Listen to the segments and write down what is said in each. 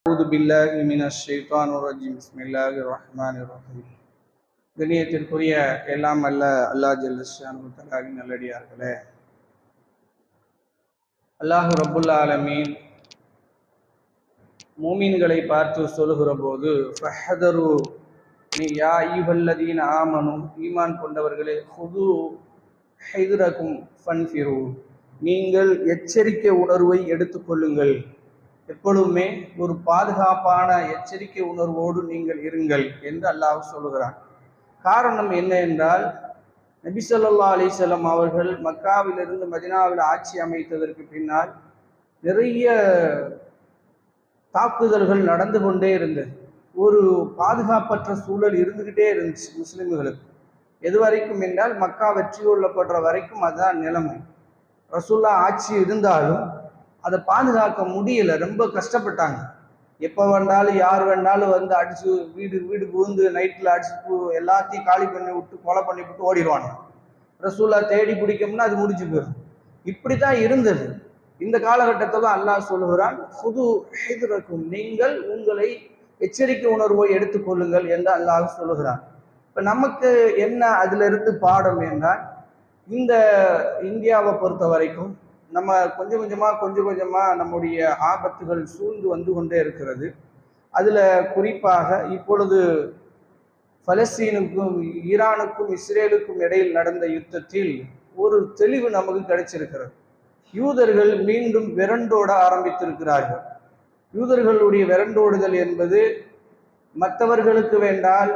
أعوذ بالله من الشيطان الرجيم بسم الله الرحمن الرحيم. கண்ணியத்திற்குரிய எல்லாம் அல்ல அல்லாஹ் ஜல்ல ஷானஹு தஆலாவின் நல்லடியார்களே, அல்லாஹ் ரப்புல் ஆலமீன் மூமின்களை பார்த்து சொல்லுகிற போது ஃபஹதரு யா அய்யுஹல்லதீன ஆமனு, ஈமான் கொண்டவர்களே, ஹுது ஹித்ரகும் ஃபன்ஃபிரு, நீங்கள் எச்சரிக்கை உணர்வை எடுத்துக்கொள்ளுங்கள், எப்பொழுதுமே ஒரு பாதுகாப்பான எச்சரிக்கை உணர்வோடு நீங்கள் இருங்கள் என்று அல்லாஹ் சொல்லுகிறான். காரணம் என்ன என்றால், நபி ஸல்லல்லாஹு அலைஹி வஸல்லம் அவர்கள் மக்காவிலிருந்து மதீனாவில் ஆட்சி அமைத்ததற்கு பின்னால் நிறைய தாக்குதல்கள் நடந்து கொண்டே இருந்தது. ஒரு பாதுகாப்பற்ற சூழல் இருந்துகிட்டே இருந்துச்சு முஸ்லிம்களுக்கு. எது வரைக்கும் என்றால், மக்கா வெற்றி கொள்ளப்படுற வரைக்கும் அதுதான் நிலைமை. ரசூலுல்லாஹ் ஆட்சி இருந்தாலும் அதை பாதுகாக்க முடியல, ரொம்ப கஷ்டப்பட்டாங்க. எப்போ வேண்டாலும் யார் வேண்டாலும் வந்து அடிச்சு வீடு புகுந்து நைட்டில் அடிச்சுட்டு எல்லாத்தையும் காலி பண்ணி விட்டு கொலை பண்ணி விட்டு ஓடிடுவாங்க. ரசூலுல்லாஹ் தேடி பிடிக்கணும்னா அது முடிஞ்சு போயிடும். இப்படி தான் இருந்தது. இந்த காலகட்டத்தில் தான் அல்லாஹ் சொல்லுகிறான், ஹுது ஹித்ரகும், நீங்கள் உங்களை எச்சரிக்கை உணர்வை எடுத்துக்கொள்ளுங்கள் என்று அல்லாஹ் சொல்லுகிறான். இப்போ நமக்கு என்ன அதிலிருந்து பாடம் என்றால், இந்த இந்தியாவை பொறுத்த வரைக்கும் நம்ம கொஞ்சம் கொஞ்சமாக நம்முடைய ஆபத்துகள் சூழ்ந்து வந்து கொண்டே இருக்கிறது. அதில் குறிப்பாக இப்பொழுது பலஸ்தீனுக்கும் ஈரானுக்கும் இஸ்ரேலுக்கும் இடையில் நடந்த யுத்தத்தில் ஒரு தெளிவு நமக்கு கிடைச்சிருக்கிறது. யூதர்கள் மீண்டும் விரண்டோட ஆரம்பித்திருக்கிறார்கள். யூதர்களுடைய விரண்டோடுதல் என்பது மற்றவர்களுக்கு வேண்டால்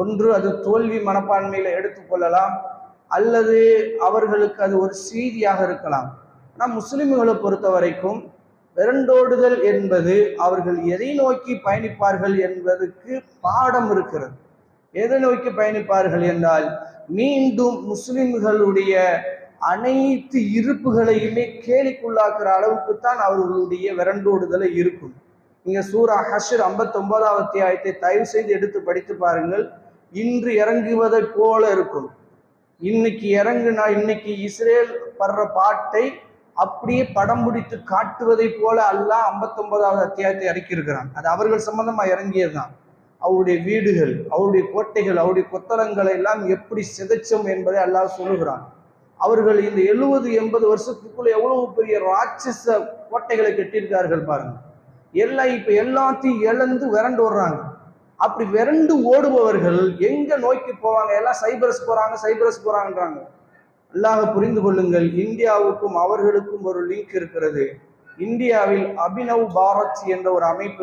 ஒன்று அது தோல்வி மனப்பான்மையில் எடுத்துக்கொள்ளலாம், அல்லது அவர்களுக்கு அது ஒரு செய்தியாக இருக்கலாம். ஆனால் முஸ்லிம்களை பொறுத்த வரைக்கும் விரண்டோடுதல் என்பது அவர்கள் எதை நோக்கி பயணிப்பார்கள் என்பதற்கு பாடம் இருக்கிறது. எதை நோக்கி பயணிப்பார்கள் என்றால், மீண்டும் முஸ்லிம்களுடைய அனைத்து இருப்புகளையுமே கேலிக்குள்ளாக்குற அளவுக்கு தான் அவர்களுடைய விரண்டோடுதலை இருக்கும். நீங்க சூரா ஹஷ்ர் 59வது அத்தியாயத்தை தயவு செய்து எடுத்து படித்து பாருங்கள். இன்று இறங்குவதை போல இருக்கும். இன்னைக்கு இஸ்ரேல் படுற பாட்டை அப்படியே படம் முடித்து காட்டுவதை போல அல்லாஹ் 59வது அத்தியாயத்தை இறக்கியிருக்கிறான். அது அவர்கள் சம்பந்தமா இறங்கியதுதான். அவருடைய வீடுகள், அவருடைய கோட்டைகள், அவருடைய கொத்தளங்களை எல்லாம் எப்படி சிதைச்சோம் என்பதை அல்லாஹ் சொல்லுகிறான். அவர்கள் இந்த 70-80 வருஷத்துக்குள்ள எவ்வளவு பெரிய ராட்சச கோட்டைகளை கட்டியிருக்கார்கள் பாருங்க. இப்ப எல்லாத்தையும் இழந்து விரண்டு ஓடுறாங்க. அப்படி விரண்டு ஓடுபவர்கள் எங்க நோக்கி போவாங்க? எல்லாம் சைப்ரஸ் போறாங்கன்றாங்க. அல்லாஹ் புரிந்து கொள்ளுங்கள், இந்தியாவுக்கும் அவர்களுக்கும் ஒரு லிங்க் இருக்கிறது. இந்தியாவில் அபினவ் பாரத் என்ற ஒரு அமைப்பு